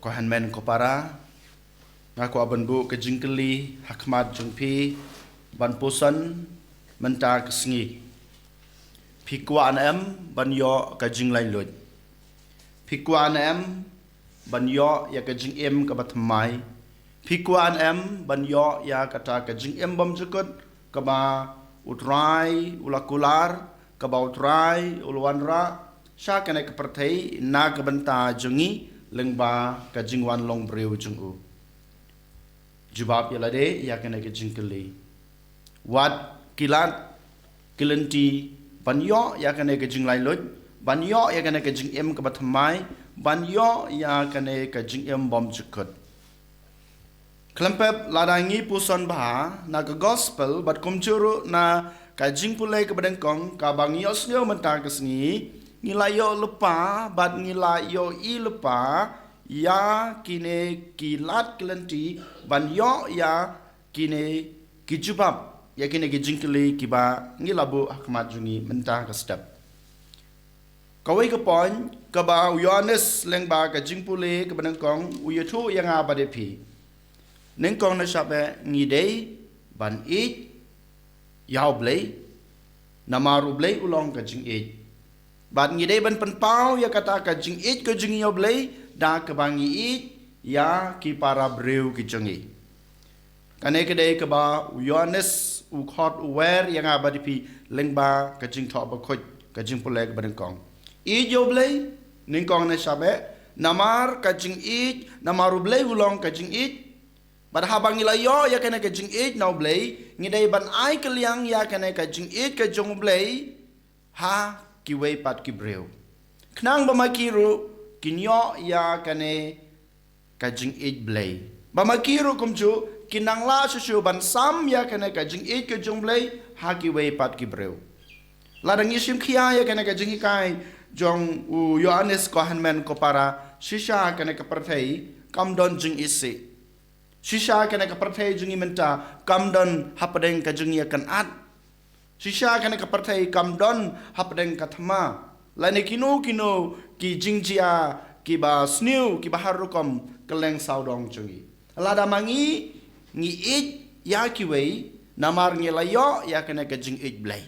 ko hanmen ko para ngaku aban bu ke jingkeli hakmat jungpi ban pusan menta kesengi pikwa em ban yo ka jing lai lut pikwa em ban yo ya ka jing em ka batmai pikwa em ban yo ya kata ka jing em bom jukut ka ba utrai ulakular ka ba utrai ulwanra sha kana ka perthai na ka banta jungi lengba ka jingwan long breu jungu jubab yalade ya kana ka jingkeli wat kilat kilenti banyo ya kana ka jing lai lut banyo ya kana ka jing em ka batmai banyo ya kana ka jing em bom jukut klempep ladangi puson bah na ka gospel bat kumjuru na ka jing pulai ka badengkong ka bang yosnyo menta kesni ngilayo lupa bat ngilayo i lupa ya kine kilat kelenti banyo ya kine kijubab ya kine kijingkeli kiba ngilabu hakmat jungi mentah ke step kawai ke poin ke ba Yohanes lengba ke jingpule ke benengkong uyatu yang abadepi nengkong na sabe ngidei ban it yau blei namaru blei ulong ke jing it bat ngidei ban penpau ya kata ka jing it ke jing yo blei da ke bangi it ya ki para breu ki jengi kane ke dei ke ba Yohanes u khot wer yang abadipi lengba ke jing tho ba khoj ke jing pule ke benengkong i jo blei ningkong na sabe namar ka jing it namaru blei ulong ka jing it bat habang ilayo ya kane ka jing it now blei ngidei ban ai ke liang ya kane ka jing it ka jong blei ha ki wei pat ki breu knang ba makiru kinyo ya kane ka jing it blei ba makiru kumju kinang la susu ban sam ya kane ka jing it ka jong blei ha ki wei pat ki breu ladang isim khia ya kane ka jing kai jong u Yohanes ko hanmen ko para shisha kane ka perthei kam don jing isi shisha kane ka perthei jungi menta kam don hapadeng ka jungi akan at shisha kane ka perthei kam don hapadeng ka thama lane kino ki jingjia ki ba sniu ki ba harukom keleng saudong jungi lada mangi ngi it ya ki wei namar ngi layo ya kane ka jing it blai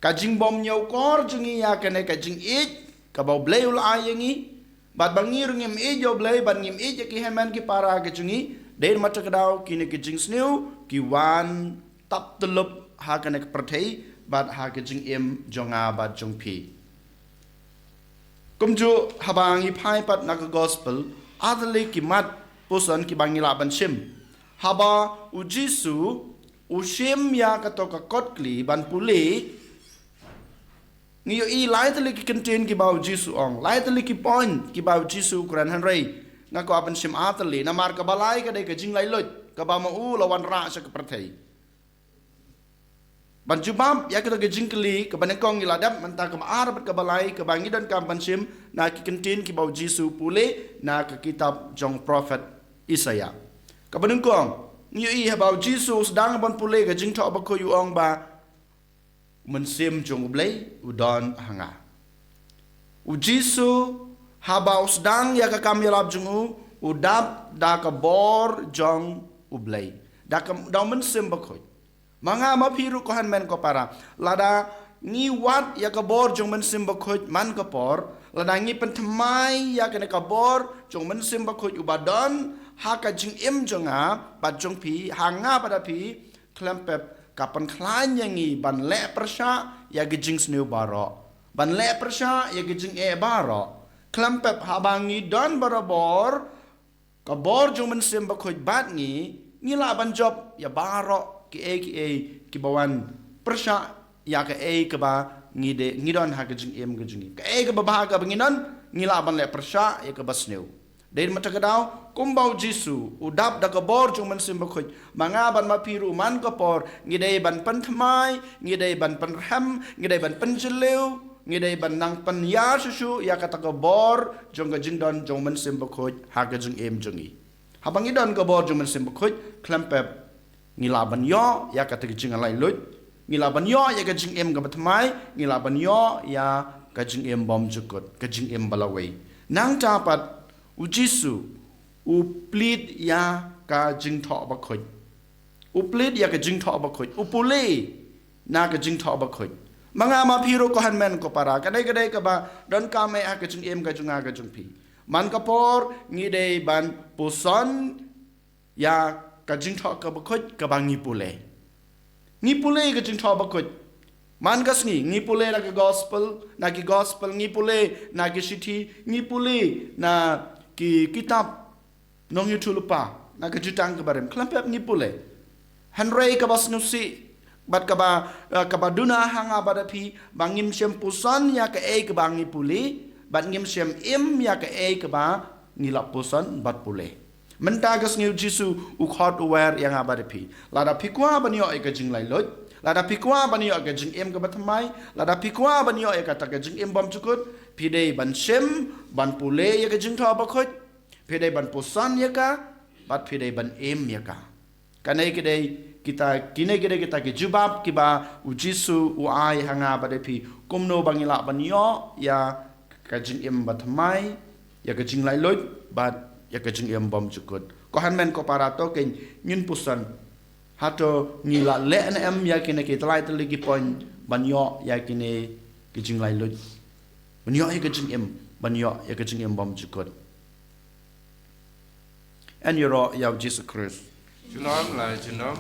ka jing bom nyau kor jungi ya kane ka jing it ka bau blai ul ayengi bat bangir ngim it jo blai ban ngim it ki heman ki para ka jungi der mata kadau kini ki jing sniu ki wan tap telup ha kane ka perthei bat ha ka jing em jonga bat jong pi kumju habangi phai pat na ka gospel adli ki mat pusan ki bangila ban sim haba ujisu ushim ya ka to ka kotli ban puli ngiyo i laitali ki contain ki bau jisu ong laitali ki point ki bau jisu kuran hanrei ngako apan sim atali namar ka balai ka dei ka jing lai lut ka ba ma u lawan ra sa ka perthei ban jubam ya ka ka jingkeli ka banengkong iladap manta ka maar ka balai ka bangi dan ka ban sim na ki contain ki bau jisu pule na ka kitab jong prophet Isaya ka banengkong ngiyo i bau jisu sedang ban pule ka jing tho ba ko yu ong ba mensim jong blai udon hanga ujisu habau sedang ya ka kamyalab jungu udap da ka bor jong ublai da ka da mensim bakoi manga ma phiru ko han men ko para lada ngi wat ya ka bor jong mensim bakoi man ka por lada ngi penthmai ya ka bor jong mensim bakoi ubadon ha ka jing im jonga bat jong pi hanga pada pi klempep kapan klan yangi ban le persha ya gejing snu baro ban le persha ya gejing e baro klempep habangi don barabor ka bor jung men sim ba khoj bat ngi ngila ban job ya baro ki bawan persha ya ka e ka ba ngi de ngi don ha gejing em gejing ka e ka ba ka banginan ngila ban le persha ya ka basnu Dari mata kedau kumbau jisu udap da kabor jung men sim bakhoj manga ban mapiru man kapor ngidai ban penthmai ngidai ban penrham ngidai ban penjeleu ngidai ban nang pen ya susu ya kata kabor jung ga jingdon jung men sim bakhoj ha ga jung em jungi habang idon kabor jung men sim bakhoj klempep ngila ban yo ya kata jing alai lut ngila ban yo ya ga jing em ga bathmai ngila ban yo ya ga jing em bom jukut ga jing em balawai nang tapat ujisu uplit ya ka jing tho ba khoi uplit ya ka jing tho ba khoi upule na ka jing tho ba khoi manga ma phiro ko hanmen ko para kadai ka ba don ka me ha ka jing em ka junga ka jung phi man ka por ngi dei ban puson ya ka jing tho ka ba khoi ka ba ngi pule ka jing tho ba khoi man kas ngi pule na ka gospel ngi pule na ki sithi ngi pule na ki kitab nong yu tulupa na ka jutang ka barem klampep ngi pule hanrei ka bas nusi bat ka ba duna hanga badapi bangim sem pusan ya ka ka bangi puli bat ngim sem im ya ka ka ba ngilap pusan bat pule menta gas ngiu jisu u khot aware yang abadapi lada pikwa banyo ka jing lai lot lada pikwa banyo ka jing em ka batmai lada pikwa banyo ka ta ka jing em bom chukut pidei ban sem ban pule ya ka jing tho ba khot pidei ban pusan ya ka bat pidei ban em ya ka kanai kedai kita ke jubab kiba ujisu uai hanga badepi komno bangila banyo ya kajing em batmai ya kajing lai lot bat ya kajing em bom chukut ko hanmen ko parato ken nyun pusan hato ngila le em ya kine ke tlai tligi point banyo ya kine kajing lai lot banyo ya kajing em banyo ya kajing em bom chukut and yoro ya Jesus Christ Junom la junom